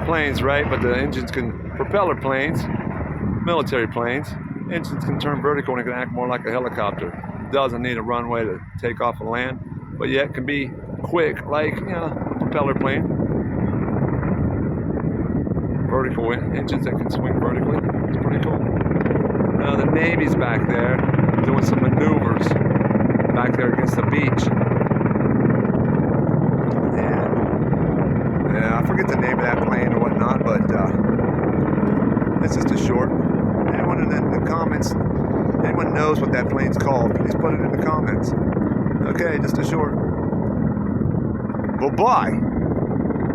planes, right? But the engines can, propeller planes, military planes, engines can turn vertical and it can act more like a helicopter. It doesn't need a runway to take off and land, but yet can be quick, like, you know, a propeller plane. Vertical engines that can swing vertically. It's pretty cool. Now the Navy's back there doing some maneuvers back there against the beach. Yeah, I forget the name of that plane or whatnot, but it's just a short. Anyone in the comments, anyone knows what that plane's called, please put it in the comments. Okay, just a short. Bye-bye.